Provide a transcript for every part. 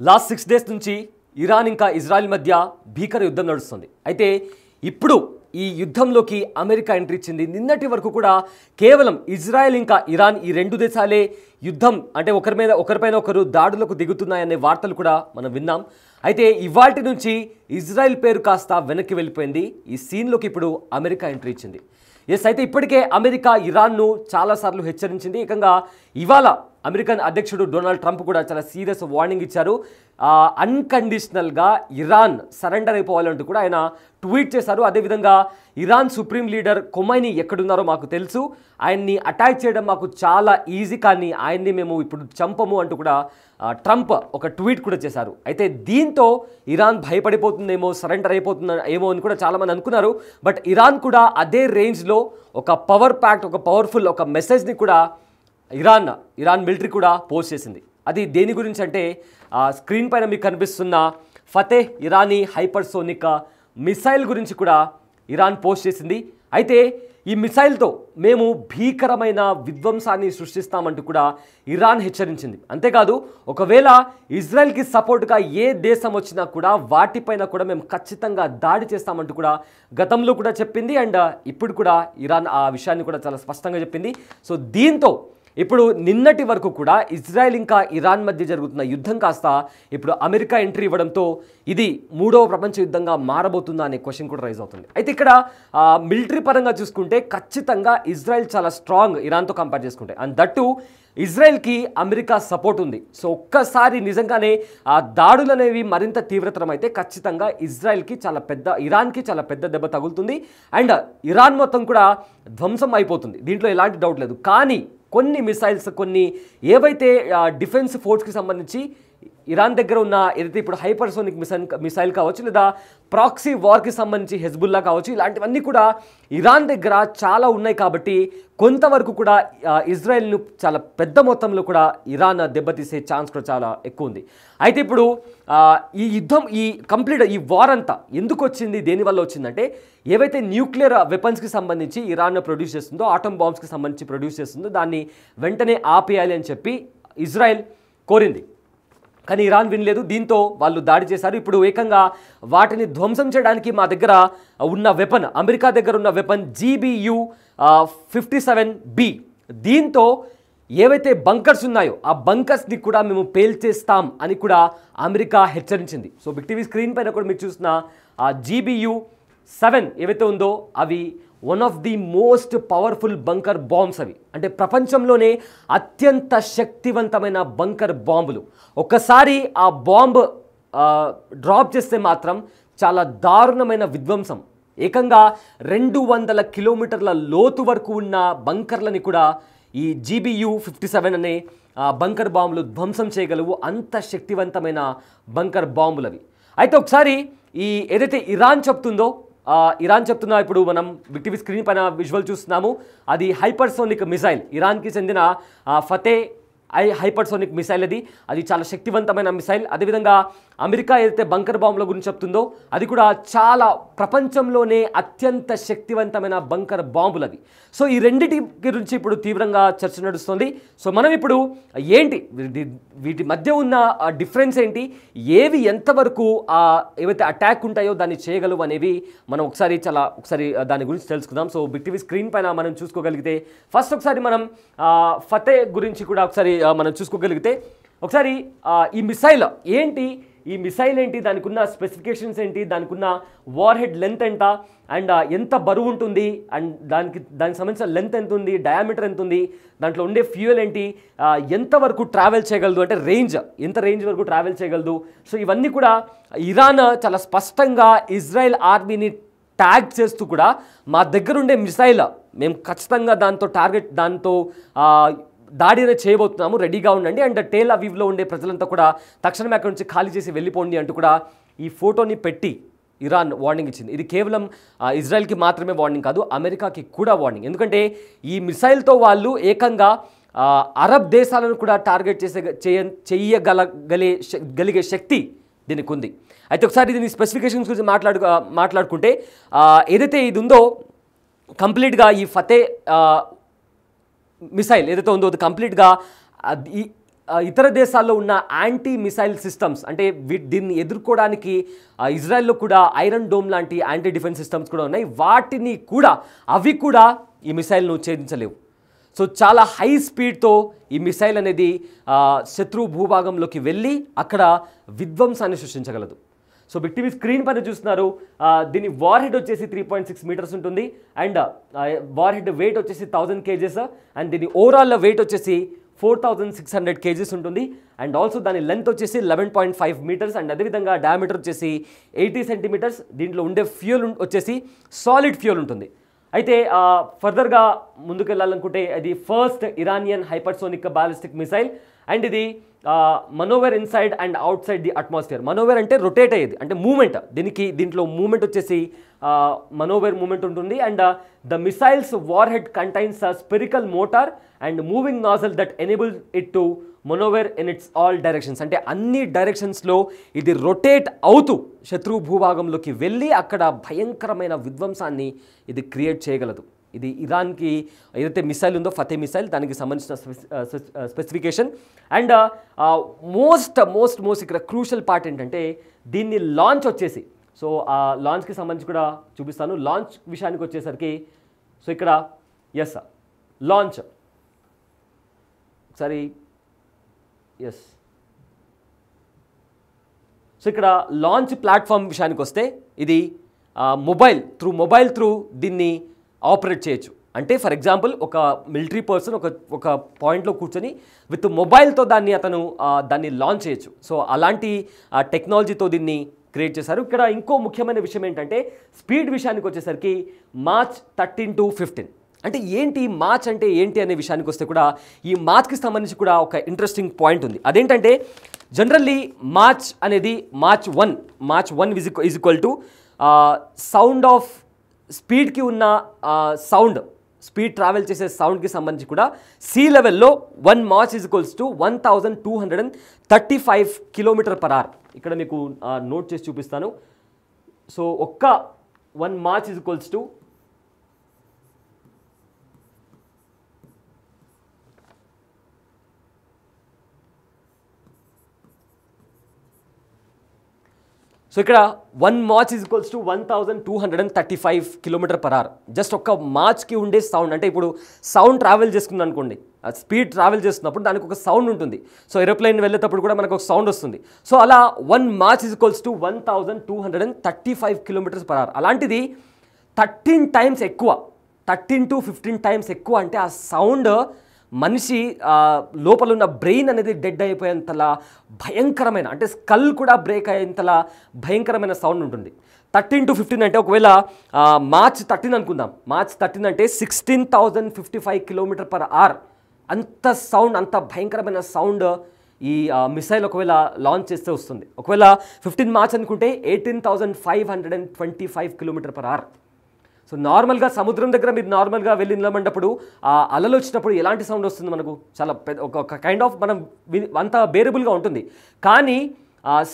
Last 6 days నుంచి Iran ఇంకా Israel మధ్య భీకర యుద్ధం నడుస్తుంది. అయితే ఇప్పుడు ఈ యుద్ధంలోకి అమెరికా ఎంట్రీ ఇచ్చింది. నిన్నటి వరకు కూడా కేవలం ఇజ్రాయెల్ ఇంకా ఇరాన్ ఈ రెండు దేశాలే యుద్ధం అంటే ఒకరిపైన ఒకరు దాడులకు దిగుతున్నాయనే వార్తలు కూడా మనం విన్నాం. అయితే ఇవాల్టి నుంచి ఇజ్రాయెల్ పేరు కాస్త వెనక్కి వెళ్ళిపోయింది. ఈ సీన్లోకి ఇప్పుడు అమెరికా ఎంట్రీ ఇచ్చింది. అయితే ఇప్పటికే అమెరికా ఇరాన్ను చాలాసార్లు హెచ్చరించింది. ఏకంగా ఇవాళ అమెరికన్ అధ్యక్షుడు డొనాల్డ్ ట్రంప్ కూడా చాలా సీరియస్ వార్నింగ్ ఇచ్చారు. అన్కండిషనల్గా ఇరాన్ సరెండర్ అయిపోవాలంటూ కూడా ఆయన ట్వీట్ చేశారు. అదేవిధంగా ఇరాన్ సుప్రీం లీడర్ ఖొమైనీ ఎక్కడున్నారో మాకు తెలుసు, ఆయన్ని అటాక్ చేయడం మాకు చాలా ఈజీ, కానీ ఆయన్ని మేము ఇప్పుడు చంపము అంటూ కూడా ట్రంప్ ఒక ట్వీట్ కూడా చేశారు. అయితే దీంతో ఇరాన్ భయపడిపోతుందేమో, సరెండర్ అయిపోతుందేమో అని కూడా చాలామంది అనుకున్నారు. బట్ ఇరాన్ కూడా అదే రేంజ్లో ఒక పవర్ఫుల్ ఒక మెసేజ్ని కూడా ఇరాన్ మిలిటరీ కూడా పోస్ట్ చేసింది. అది దేని గురించి అంటే స్క్రీన్ పైన మీకు కనిపిస్తున్న ఫతే ఇరానీ హైపర్సోనిక్ మిసైల్ గురించి కూడా ఇరాన్ పోస్ట్ చేసింది. అయితే ఈ మిసైల్తో మేము భీకరమైన విధ్వంసాన్ని సృష్టిస్తామంటూ కూడా ఇరాన్ హెచ్చరించింది. అంతేకాదు ఒకవేళ ఇజ్రాయెల్కి సపోర్ట్గా ఏ దేశం వచ్చినా కూడా వాటిపైన కూడా మేము ఖచ్చితంగా దాడి చేస్తామంటూ కూడా గతంలో కూడా చెప్పింది. అండ్ ఇప్పుడు కూడా ఇరాన్ ఆ విషయాన్ని కూడా చాలా స్పష్టంగా చెప్పింది. సో దీంతో ఇప్పుడు నిన్నటి వరకు కూడా ఇజ్రాయెల్ ఇంకా ఇరాన్ మధ్య జరుగుతున్న యుద్ధం కాస్త ఇప్పుడు అమెరికా ఎంట్రీ ఇవ్వడంతో ఇది మూడవ ప్రపంచ యుద్ధంగా మారబోతుందా అనే క్వశ్చన్ కూడా రైజ్ అవుతుంది. అయితే ఇక్కడ మిలిటరీ పరంగా చూసుకుంటే ఖచ్చితంగా ఇజ్రాయెల్ చాలా స్ట్రాంగ్ ఇరాన్తో కంపేర్ చేసుకుంటే, అండ్ దట్టు ఇజ్రాయెల్కి అమెరికా సపోర్ట్ ఉంది. సో ఒక్కసారి నిజంగానే ఆ దాడులు అనేవి మరింత తీవ్రతరం అయితే ఖచ్చితంగా ఇరాన్కి చాలా పెద్ద దెబ్బ తగులుతుంది. అండ్ ఇరాన్ మొత్తం కూడా ధ్వంసం అయిపోతుంది, దీంట్లో ఎలాంటి డౌట్ లేదు. కానీ కొన్ని మిసైల్స్, కొన్ని ఏవైతే డిఫెన్స్ ఫోర్స్కి సంబంధించి ఇరాన్ దగ్గర ఉన్న ఏదైతే ఇప్పుడు హైపర్సోనిక్ మిసైల్ కావచ్చు, లేదా ప్రాక్సీ వార్కి సంబంధించి హెజ్బుల్లా కావచ్చు, ఇలాంటివన్నీ కూడా ఇరాన్ దగ్గర చాలా ఉన్నాయి. కాబట్టి కొంతవరకు కూడా ఇజ్రాయెల్ను చాలా పెద్ద మొత్తంలో కూడా ఇరాన్ దెబ్బతీసే ఛాన్స్ కూడా చాలా ఎక్కువ ఉంది. అయితే ఇప్పుడు ఈ యుద్ధం ఈ వార్ అంతా ఎందుకు వచ్చింది, దేనివల్ల వచ్చిందంటే ఏవైతే న్యూక్లియర్ వెపన్స్కి సంబంధించి ఇరాన్ ప్రొడ్యూస్ చేస్తుందో, ఆటమ్ బాంబ్స్కి సంబంధించి ప్రొడ్యూస్ చేస్తుందో దాన్ని వెంటనే ఆపేయాలి అని చెప్పి ఇజ్రాయెల్ కోరింది. కానీ ఇరాన్ వినలేదు. దీంతో వాళ్ళు దాడి చేశారు. ఇప్పుడు ఏకంగా వాటిని ధ్వంసం చేయడానికి మా దగ్గర ఉన్న వెపన్, అమెరికా దగ్గర ఉన్న వెపన్ GBU-57B, దీంతో ఏవైతే బంకర్స్ ఉన్నాయో ఆ బంకర్స్ని కూడా మేము పేల్చేస్తాం అని కూడా అమెరికా హెచ్చరించింది. సో బిగ్ టీవీ స్క్రీన్ పైన కూడా మీరు చూసిన GBU-7 ఏవైతే ఉందో అవి one of the most powerful bunker bombs. అవి అంటే ప్రపంచంలోనే అత్యంత శక్తివంతమైన బంకర్ బాంబులు. ఒక్కసారి ఆ బాంబ్ డ్రాప్ చేస్తే మాత్రం చాలా దారుణమైన విధ్వంసం, ఏకంగా 200 కిలోమీటర్ల లోతు వరకు ఉన్న బంకర్లని కూడా ఈ GBU-57 అనే బంకర్ బాంబులు ధ్వంసం చేయగలవు. అంత శక్తివంతమైన బంకర్ బాంబులు అవి. అయితే ఒకసారి ఏదైతే ఇరాన్ చెప్తున్నా ఇప్పుడు మనం బిగ్ టీవీ స్క్రీన్ పైన విజువల్ చూస్తున్నాము. అది హైపర్సోనిక్ మిసైల్, ఇరాన్కి చెందిన ఫతే హైపర్సోనిక్ మిసైల్. అది చాలా శక్తివంతమైన మిసైల్. అదేవిధంగా అమెరికా ఏదైతే బంకర్ బాంబుల గురించి చెప్తుందో అది కూడా చాలా ప్రపంచంలోనే అత్యంత శక్తివంతమైన బంకర్ బాంబులు అవి. సో ఈ రెండింటి గురించి ఇప్పుడు తీవ్రంగా చర్చ నడుస్తుంది. సో మనం ఇప్పుడు వీటి మధ్య ఉన్న డిఫరెన్స్ ఏంటి, ఏవి ఎంతవరకు ఏవైతే అటాక్ ఉంటాయో దాన్ని చేయగలవు అనేవి మనం ఒకసారి దాని గురించి తెలుసుకుందాం. సో బిగ్ టీవీ స్క్రీన్ పైన మనం చూసుకోగలిగితే ఫస్ట్ ఒకసారి మనం ఫతే గురించి కూడా ఒకసారి మనం చూసుకోగలిగితే, ఒకసారి ఈ మిసైల్ ఏంటి, దానికి ఉన్న స్పెసిఫికేషన్స్ ఏంటి, దానికి ఉన్న వార్ హెడ్ లెంత్ ఎంత, అండ్ ఎంత బరువు ఉంటుంది, అండ్ దానికి సంబంధించిన లెంత్ ఎంత ఉంది, డయామీటర్ ఎంత ఉంది, దాంట్లో ఉండే ఫ్యూయల్ ఏంటి, ఎంతవరకు ట్రావెల్ చేయగలదు, అంటే ఎంత రేంజ్ వరకు ట్రావెల్ చేయగలదు. సో ఇవన్నీ కూడా ఇరాన్ చాలా స్పష్టంగా ఇజ్రాయెల్ ఆర్మీని ట్యాగ్ చేస్తూ కూడా మా దగ్గర ఉండే మిసైల్ మేము ఖచ్చితంగా దాంతో దాడి చేయబోతున్నాము, రెడీగా ఉండండి, అండ్ టెల్ అవీవ్లో ఉండే ప్రజలంతా కూడా తక్షణమే అక్కడి నుంచి ఖాళీ చేసి వెళ్ళిపోండి అంటూ కూడా ఈ ఫోటోని పెట్టి ఇరాన్ వార్నింగ్ ఇచ్చింది. ఇది కేవలం ఇజ్రాయెల్కి మాత్రమే వార్నింగ్ కాదు, అమెరికాకి కూడా వార్నింగ్. ఎందుకంటే ఈ మిసైల్తో వాళ్ళు ఏకంగా అరబ్ దేశాలను కూడా టార్గెట్ చేయగలిగే శక్తి దీనికి ఉంది. అయితే ఒకసారి దీని స్పెసిఫికేషన్స్ గురించి మాట్లాడుకుంటే ఏదైతే ఇది ఉందో కంప్లీట్గా ఈ ఫతే మిసైల్ ఏదైతే ఉందో అది కంప్లీట్గా ఇతర దేశాల్లో ఉన్న యాంటీ మిసైల్ సిస్టమ్స్ అంటే దీన్ని ఎదుర్కోవడానికి ఇజ్రాయెల్లో కూడా ఐరన్ డోమ్ లాంటి యాంటీ డిఫెన్స్ సిస్టమ్స్ కూడా ఉన్నాయి. వాటిని కూడా అవి కూడా ఈ మిసైల్ను ఛేదించలేవు. సో చాలా హై స్పీడ్తో ఈ మిసైల్ అనేది శత్రు భూభాగంలోకి వెళ్ళి అక్కడ విధ్వంసాన్ని సృష్టించగలదు. సో బిగ్ టీవీ స్క్రీన్ పైన చూస్తున్నారు. దీని వార్ హెడ్ వచ్చేసి 3.6 మీటర్స్ ఉంటుంది అండ్ వార్ హెడ్ వెయిట్ వచ్చేసి 1000 kgs అండ్ దీని ఓవరాల్ వెయిట్ వచ్చేసి 4600 kgs ఉంటుంది. అండ్ ఆల్సో దాని లెంత్ వచ్చేసి 11.5 మీటర్స్ అండ్ అదేవిధంగా డయామీటర్ వచ్చేసి 80 సెంటీమీటర్స్. దీంట్లో ఉండే ఫ్యూయల్ వచ్చేసి సాలిడ్ ఫ్యూయల్ ఉంటుంది. అయితే ఫర్దర్గా ముందుకు వెళ్ళాలనుకుంటే అది first Iranian hypersonic ballistic missile and ఇది manoeuvre inside and outside the atmosphere. Manoeuvre అంటే రొటేట్ అయ్యేది అంటే మూమెంట్. దీంట్లో మూమెంట్ వచ్చేసి మనోవేర్ మూమెంట్ ఉంటుంది and the missiles warhead contains a spherical motor and moving nozzle that enable it to manoeuvre in its all directions. అంటే అన్ని డైరెక్షన్స్లో ఇది rotate అవుతూ శత్రు భూభాగంలోకి వెళ్ళి అక్కడ భయంకరమైన విధ్వంసాన్ని ఇది క్రియేట్ చేయగలదు. ఇది ఇరాన్కి ఏదైతే మిసైల్ ఉందో ఫతే మిసైల్ దానికి సంబంధించిన స్పెసిఫికేషన్. అండ్ మోస్ట్ ఇక్కడ క్రూషల్ పార్ట్ ఏంటంటే దీన్ని లాంచ్ వచ్చేసి సో ఆ లాంచ్కి సంబంధించి కూడా చూపిస్తాను. లాంచ్ విషయానికి వచ్చేసరికి సో ఇక్కడ ఎస్ లాంచ్ సరే ఎస్ సో ఇక్కడ లాంచ్ ప్లాట్ఫామ్ విషయానికి వస్తే ఇది మొబైల్ త్రూ దీన్ని ఆపరేట్ చేయొచ్చు. అంటే ఫర్ ఎగ్జాంపుల్ ఒక మిలిటరీ పర్సన్ ఒక పాయింట్లో కూర్చొని విత్ మొబైల్తో దాన్ని లాంచ్ చేయొచ్చు. సో అలాంటి టెక్నాలజీతో దీన్ని క్రియేట్ చేశారు. ఇక్కడ ఇంకో ముఖ్యమైన విషయం ఏంటంటే స్పీడ్ విషయానికి వచ్చేసరికి మార్చ్ 13 to 15. అంటే ఏంటి మార్చ్ అంటే ఏంటి అనే విషయానికి వస్తే కూడా ఈ మార్చ్కి సంబంధించి కూడా ఒక ఇంట్రెస్టింగ్ పాయింట్ ఉంది. అదేంటంటే జనరల్లీ మార్చ్ అనేది Mach 1 is equal to sound of స్పీడ్కి ఉన్న స్పీడ్ ట్రావెల్ చేసే సౌండ్కి సంబంధించి కూడా సీ లెవెల్లో 1 Mach is equals to 1235 km/h. ఇక్కడ మీకు నోట్ చేసి చూపిస్తాను. సో ఒక్క 1 Mach is equals to so ఇక్కడ 1 Mach is equals to 1235 km/h. Just ఒక్క మార్చ్కి ఉండే సౌండ్ అంటే ఇప్పుడు సౌండ్ ట్రావెల్ చేస్తుంది అనుకోండి, స్పీడ్ ట్రావెల్ చేస్తున్నప్పుడు దానికి ఒక సౌండ్ ఉంటుంది. సో ఏరోప్లేన్ వెళ్ళేటప్పుడు కూడా మనకు ఒక సౌండ్ వస్తుంది. సో అలా 1 Mach is equals to 1235 km/h. అలాంటిది 13 times ఎక్కువ, 13 to 15 times ఎక్కువ. అంటే ఆ సౌండ్ మనిషి లోపల ఉన్న బ్రెయిన్ అనేది డెడ్ అయిపోయేంతలా భయంకరమైన అంటే స్కల్ కూడా బ్రేక్ అయ్యేంతలా భయంకరమైన సౌండ్ ఉంటుంది. 13 to 15 అంటే ఒకవేళ మార్చ్ 13 అనుకుందాం. మార్చ్ 13 అంటే 16,055 km/h. అంత సౌండ్, అంత భయంకరమైన సౌండ్ ఈ మిసైల్ ఒకవేళ లాంచ్ చేస్తే వస్తుంది. ఒకవేళ 15 March అనుకుంటే 18,525 km/h. సో నార్మల్గా సముద్రం దగ్గర మీరు నార్మల్గా వెళ్ళి నిలబడినప్పుడు ఆ అలలు వచ్చినప్పుడు ఎలాంటి సౌండ్ వస్తుంది మనకు? చాలా ఒక కైండ్ ఆఫ్ మనం అంత బేరబుల్గా ఉంటుంది. కానీ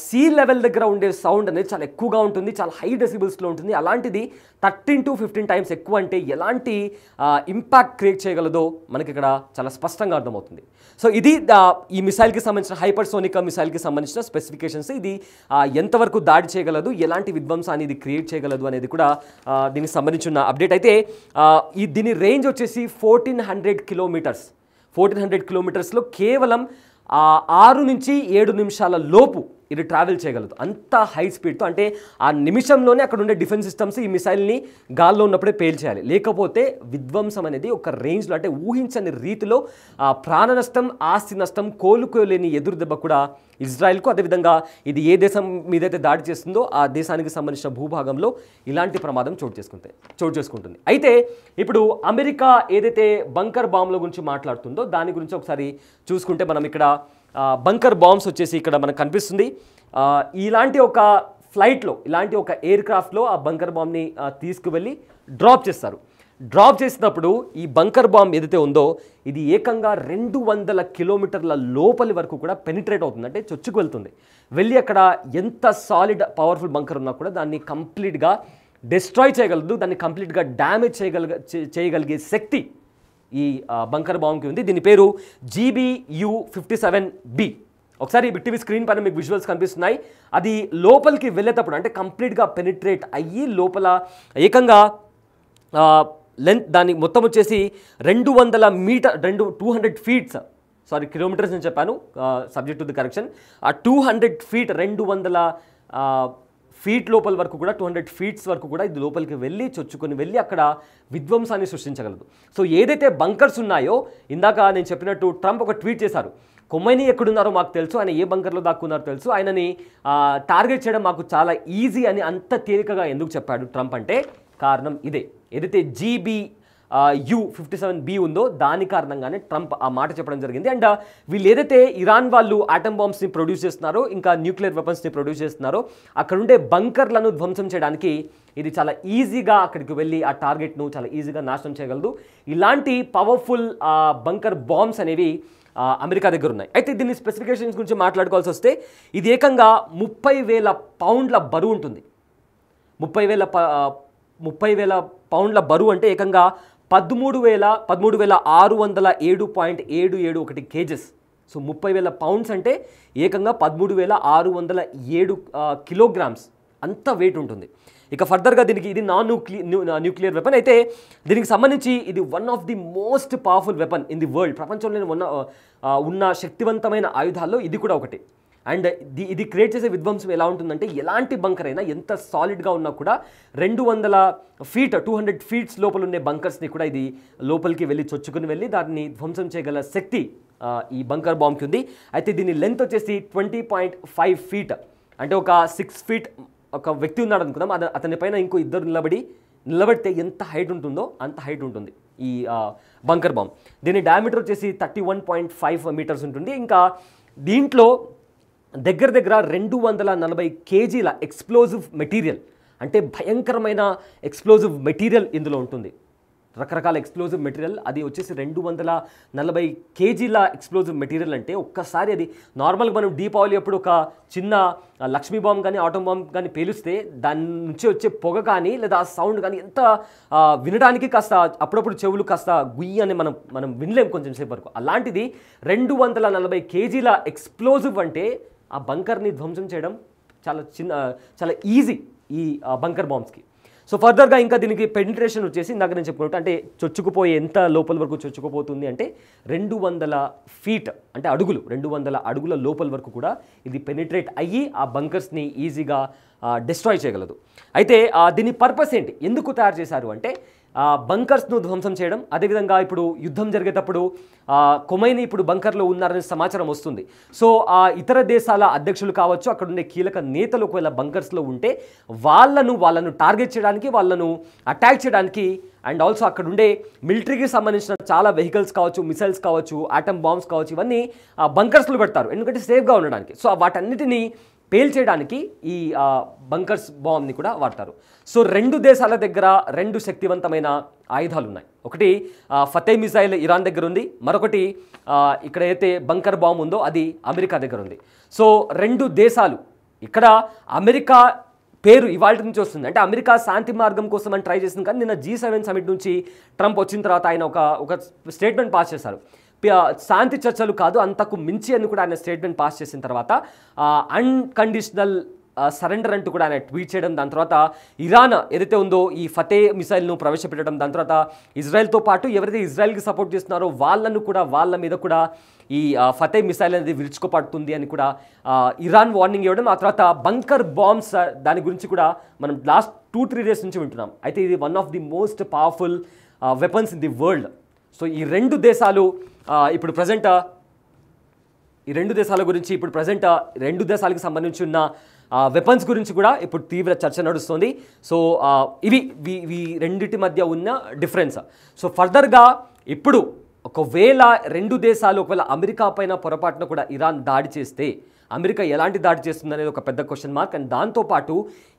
సీ లెవెల్ దగ్గర ఉండే సౌండ్ అనేది చాలా ఎక్కువగా ఉంటుంది, చాలా హై డెసిబుల్స్లో ఉంటుంది. అలాంటిది 13 to 15 times ఎక్కువ అంటే ఎలాంటి ఇంపాక్ట్ క్రియేట్ చేయగలదో మనకి ఇక్కడ చాలా స్పష్టంగా అర్థమవుతుంది. సో ఇది ఈ మిసైల్కి సంబంధించిన హైపర్సోనిక్ మిసైల్కి సంబంధించిన స్పెసిఫికేషన్స్. ఇది ఎంతవరకు దాడి చేయగలదు, ఎలాంటి విధ్వంసాన్ని ఇది క్రియేట్ చేయగలదు అనేది కూడా దీనికి సంబంధించిన అప్డేట్. అయితే దీని రేంజ్ వచ్చేసి 1400 kilometers. 1400 kilometersలో కేవలం 6 నుంచి 7 నిమిషాల లోపు ఇది ట్రావెల్ చేయగలదు. అంత హై స్పీడ్తో అంటే ఆ నిమిషంలోనే అక్కడ ఉండే డిఫెన్స్ సిస్టమ్స్ ఈ మిసైల్ని గాల్లో ఉన్నప్పుడే పేల్చేయాలి. లేకపోతే విధ్వంసం అనేది ఒక రేంజ్లో అంటే ఊహించని రీతిలో ప్రాణ నష్టం, ఆస్తి నష్టం, కోలుకోలేని ఎదురు దెబ్బ కూడా ఇజ్రాయెల్కు, అదేవిధంగా ఇది ఏ దేశం మీదైతే దాడి చేస్తుందో ఆ దేశానికి సంబంధించిన భూభాగంలో ఇలాంటి ప్రమాదం చోటు చేసుకుంటుంది. అయితే ఇప్పుడు అమెరికా ఏదైతే బంకర్ బాంబ్ల గురించి మాట్లాడుతుందో దాని గురించి ఒకసారి చూసుకుంటే మనం ఇక్కడ బంకర్ బాంబ్స్ వచ్చేసి ఇక్కడ మనకు కనిపిస్తుంది. ఇలాంటి ఒక ఫ్లైట్లో, ఇలాంటి ఒక ఎయిర్ క్రాఫ్ట్లో ఆ బంకర్ బాంబ్ని తీసుకువెళ్ళి డ్రాప్ చేస్తారు. డ్రాప్ చేసినప్పుడు ఈ బంకర్ బాంబ్ ఏదైతే ఉందో ఇది ఏకంగా 200 kilometers లోపలి వరకు కూడా పెనిట్రేట్ అవుతుంది, అంటే చొచ్చుకు వెళ్తుంది. వెళ్ళి అక్కడ ఎంత సాలిడ్ పవర్ఫుల్ బంకర్ ఉన్నా కూడా దాన్ని కంప్లీట్గా డిస్ట్రాయ్ చేయగలదు, దాన్ని కంప్లీట్గా డ్యామేజ్ చేయగలిగే శక్తి ఈ బంకర్ బాంబ్కి ఉంది. దీని పేరు GBU-57B. ఒకసారి బిట్టివి స్క్రీన్ పైన మీకు విజువల్స్ కనిపిస్తున్నాయి. అది లోపలికి వెళ్ళేటప్పుడు అంటే కంప్లీట్గా పెనిట్రేట్ అయ్యి లోపల ఏకంగా లెంత్ దాని మొత్తం వచ్చేసి 200 మీటర్ 200 ఫీట్స్, సారీ కిలోమీటర్స్ నేను చెప్పాను, సబ్జెక్ట్ టు ది కరెక్షన్. ఆ 200 ఫీట్ 200 ఫీట్ లోపల వరకు కూడా 200 ఫీట్స్ వరకు కూడా ఇది లోపలికి వెళ్ళి చొచ్చుకొని వెళ్ళి అక్కడ విధ్వంసాన్ని సృష్టించగలదు. సో ఏదైతే బంకర్స్ ఉన్నాయో ఇందాక నేను చెప్పినట్టు ట్రంప్ ఒక ట్వీట్ చేశారు, కొమైనీ ఎక్కడున్నారో మాకు తెలుసు, ఆయన ఏ బంకర్లో దాక్కున్నారో తెలుసు, ఆయనని టార్గెట్ చేయడం మాకు చాలా ఈజీ అని అంత తేలికగా ఎందుకు చెప్పాడు ట్రంప్ అంటే కారణం ఇదే. ఏదైతే GBU-57B ఉందో దాని కారణంగానే ట్రంప్ ఆ మాట చెప్పడం జరిగింది. అండ్ వీళ్ళు ఏదైతే ఇరాన్ వాళ్ళు ఆటమ్ బాంబ్స్ని ప్రొడ్యూస్ చేస్తున్నారో ఇంకా న్యూక్లియర్ వెపన్స్ని ప్రొడ్యూస్ చేస్తున్నారో అక్కడ ఉండే బంకర్లను ధ్వంసం చేయడానికి ఇది చాలా ఈజీగా అక్కడికి వెళ్ళి ఆ టార్గెట్ను చాలా ఈజీగా నాశనం చేయగలదు. ఇలాంటి పవర్ఫుల్ బంకర్ బాంబ్స్ అనేవి అమెరికా దగ్గర ఉన్నాయి. అయితే దీని స్పెసిఫికేషన్స్ గురించి మాట్లాడుకోవాల్సి వస్తే ఇది ఏకంగా 30,000 పౌండ్ల బరువు ఉంటుంది. 30,000 పౌండ్ల బరువు అంటే ఏకంగా 13,607.771 కేజెస్. సో 30,000 పౌండ్స్ అంటే ఏకంగా 13,607 కిలోగ్రామ్స్ అంత వెయిట్ ఉంటుంది. ఇక ఫర్దర్గా దీనికి ఇది న్యూక్లియర్ వెపన్. అయితే దీనికి సంబంధించి ఇది one of the most powerful weapon in the world. ప్రపంచంలోనే ఉన్న శక్తివంతమైన ఆయుధాల్లో ఇది కూడా ఒకటి. అండ్ ఇది క్రియేట్ చేసే విధ్వంసం ఎలా ఉంటుందంటే ఎలాంటి బంకర్ అయినా ఎంత సాలిడ్గా ఉన్నా కూడా 200 ఫీట్స్ లోపల ఉండే బంకర్స్ని కూడా ఇది లోపలికి వెళ్ళి చొచ్చుకుని వెళ్ళి దాన్ని ధ్వంసం చేయగల శక్తి ఈ బంకర్ బాంబ్కి ఉంది. అయితే దీని లెంత్ వచ్చేసి 20.5 ఫీట్, అంటే ఒక 6 ఫీట్ ఒక వ్యక్తి ఉన్నాడు అనుకుందాం, అతని పైన ఇంకో ఇద్దరు నిలబడితే ఎంత హైట్ ఉంటుందో అంత హైట్ ఉంటుంది ఈ బంకర్ బాంబ్. దీని డయామీటర్ వచ్చేసి 31.5 మీటర్స్ ఉంటుంది. ఇంకా దీంట్లో దగ్గర 240 కేజీల ఎక్స్ప్లోజివ్ మెటీరియల్, అంటే భయంకరమైన ఎక్స్ప్లోజివ్ మెటీరియల్ ఇందులో ఉంటుంది. రకరకాల ఎక్స్ప్లోజివ్ మెటీరియల్ అది వచ్చేసి 240 కేజీల ఎక్స్ప్లోజివ్ మెటీరియల్ అంటే ఒక్కసారి అది నార్మల్గా మనం దీపావళి అప్పుడు ఒక చిన్న లక్ష్మీ బాంబ్ కానీ ఆటం బాంబ్ కానీ పేలుస్తే దాని నుంచి వచ్చే పొగ కానీ లేదా ఆ సౌండ్ కానీ ఎంత వినడానికి కాస్త అప్పుడప్పుడు చెవులు కాస్త గుయ్యి అని మనం వినలేం కొంచెం సేపు వరకు. అలాంటిది 240 కేజీల ఎక్స్ప్లోజివ్ అంటే ఆ బంకర్ని ధ్వంసం చేయడం చాలా ఈజీ ఈ బంకర్ బాంబ్స్కి. సో ఫర్దర్గా ఇంకా దీనికి పెనిట్రేషన్ వచ్చేసి ఇందాక నేను చెప్పుకున్నట్టు అంటే చొచ్చుకుపోయే ఎంత లోపల వరకు చొచ్చుకుపోతుంది అంటే 200 ఫీట్ అంటే 200 అడుగుల లోపల వరకు కూడా ఇది పెనిట్రేట్ అయ్యి ఆ బంకర్స్ని ఈజీగా డిస్ట్రాయ్ చేయగలదు. అయితే దీని పర్పస్ ఏంటి, ఎందుకు తయారు చేశారు అంటే బంకర్స్ను ధ్వంసం చేయడం. అదేవిధంగా ఇప్పుడు యుద్ధం జరిగేటప్పుడు కొమైనీ ఇప్పుడు బంకర్లో ఉన్నారనే సమాచారం వస్తుంది. సో ఇతర దేశాల అధ్యక్షులు కావచ్చు, అక్కడ ఉండే కీలక నేతలు ఒకవేళ బంకర్స్లో ఉంటే వాళ్ళను టార్గెట్ చేయడానికి, వాళ్ళను అటాక్ చేయడానికి, అండ్ ఆల్సో అక్కడ ఉండే మిలిటరీకి సంబంధించిన చాలా వెహికల్స్ కావచ్చు, మిసైల్స్ కావచ్చు, ఆటమ్ బాంబ్స్ కావచ్చు, ఇవన్నీ బంకర్స్లో పెడతారు ఎందుకంటే సేఫ్గా ఉండడానికి. సో వాటన్నిటినీ పేల్చేయడానికి ఈ బంకర్స్ బాంబ్ని కూడా వాడతారు. సో 2 దేశాల దగ్గర 2 శక్తివంతమైన ఆయుధాలు ఉన్నాయి. ఒకటి ఫతే మిసైల్ ఇరాన్ దగ్గర ఉంది, మరొకటి ఇక్కడ అయితే బంకర్ బాంబ్ ఉందో అది అమెరికా దగ్గర ఉంది. సో 2 దేశాలు ఇక్కడ అమెరికా పేరు ఇవాళ నుంచి వస్తుంది. అంటే అమెరికా శాంతి మార్గం కోసం అని ట్రై చేసింది, కానీ నిన్న G7 సమిట్ నుంచి ట్రంప్ వచ్చిన తర్వాత ఆయన ఒక స్టేట్మెంట్ పాస్ చేశారు. శాంతి చర్చలు కాదు అంతకు మించి అని కూడా ఆయన స్టేట్మెంట్ పాస్ చేసిన తర్వాత అన్కండిషనల్ సరెండర్ అంటూ కూడా ఆయన ట్వీట్ చేయడం, దాని తర్వాత ఇరాన్ ఏదైతే ఉందో ఈ ఫతే మిసైల్ను ప్రవేశపెట్టడం, దాని తర్వాత ఇజ్రాయెల్తో పాటు ఎవరైతే ఇజ్రాయెల్కి సపోర్ట్ చేస్తున్నారో వాళ్ళ మీద కూడా ఈ ఫతే మిసైల్ అనేది విరుచుకుపడుతుంది అని కూడా ఇరాన్ వార్నింగ్ ఇవ్వడం. ఆ తర్వాత బంకర్ బాంబ్స్ దాని గురించి కూడా మనం లాస్ట్ 2-3 డేస్ నుంచి వింటున్నాం. అయితే ఇది one of the most powerful weapons in the world. So ఈ 2 దేశాలు ఇప్పుడు ప్రజెంట్ ఈ 2 దేశాల గురించి ఇప్పుడు ప్రజెంట్ 2 దేశాలకు సంబంధించి ఉన్న వెపన్స్ గురించి కూడా ఇప్పుడు తీవ్ర చర్చ నడుస్తుంది. సో ఇవి రెండింటి మధ్య ఉన్న డిఫరెన్స్. సో ఫర్దర్గా ఇప్పుడు ఒకవేళ 2 దేశాలు ఒకవేళ అమెరికా పైన పొరపాటున కూడా ఇరాన్ దాడి చేస్తే అమెరికా ఎలాంటి దాడి చేస్తుంది అనేది ఒక పెద్ద క్వశ్చన్ మార్క్. అండ్ దాంతోపాటు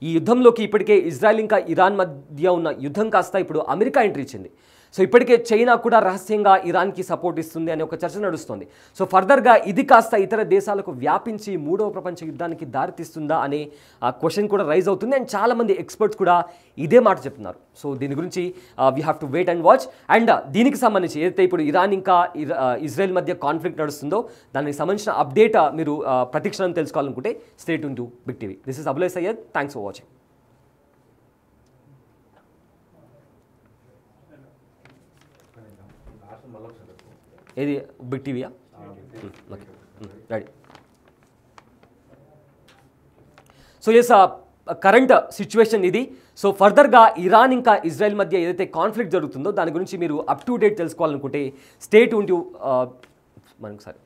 ఈ యుద్ధంలోకి ఇప్పటికే ఇజ్రాయెల్ ఇంకా ఇరాన్ మధ్య ఉన్న యుద్ధం కాస్త ఇప్పుడు అమెరికా ఎంట్రీ ఇచ్చింది. సో ఇప్పటికే చైనా కూడా రహస్యంగా ఇరాన్కి సపోర్ట్ ఇస్తుంది అనే ఒక చర్చ నడుస్తుంది. సో ఫర్దర్గా ఇది కాస్త ఇతర దేశాలకు వ్యాపించి మూడవ ప్రపంచ యుద్ధానికి దారితీస్తుందా అనే క్వశ్చన్ కూడా రైజ్ అవుతుంది. అండ్ చాలామంది ఎక్స్పర్ట్స్ కూడా ఇదే మాట చెప్తున్నారు. సో దీని గురించి we have to wait and watch. And దీనికి సంబంధించి ఏదైతే ఇప్పుడు ఇరాన్ ఇంకా ఇజ్రాయెల్ మధ్య కాన్ఫ్లిక్ట్ నడుస్తుందో దానికి సంబంధించిన అప్డేట్ మీరు ప్రతిక్షణం తెలుసుకోవాలనుకుంటే stay tune to big TV. This is Abul Syed. Thanks for watching. ఏది బిగ్ టీవీయా? Okay, ready. So yes, current situation ఇది. సో ఫర్దర్గా ఇరాన్ ఇంకా ఇజ్రాయెల్ మధ్య ఏదైతే కాన్ఫ్లిక్ట్ జరుగుతుందో దాని గురించి మీరు అప్ టు డేట్ తెలుసుకోవాలనుకుంటే స్టే ట్యూన్ టు మనకు sir.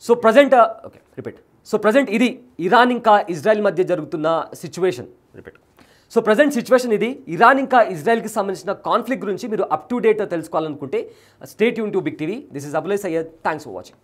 So present okay repeat. So present ఇది ఇరాన్ ఇంకా ఇజ్రాయెల్ మధ్య జరుగుతున్న situation. Repeat. So present situation ఇది. ఇరాన్ ఇంకా ఇజ్రాయెల్కి సంబంధించిన కాన్ఫ్లిక్ట్ గురించి మీరు అప్ టు డేట్ తెలుసుకోవాలనుకుంటే stay tune to big TV. This is Abul Syed. Thanks for watching.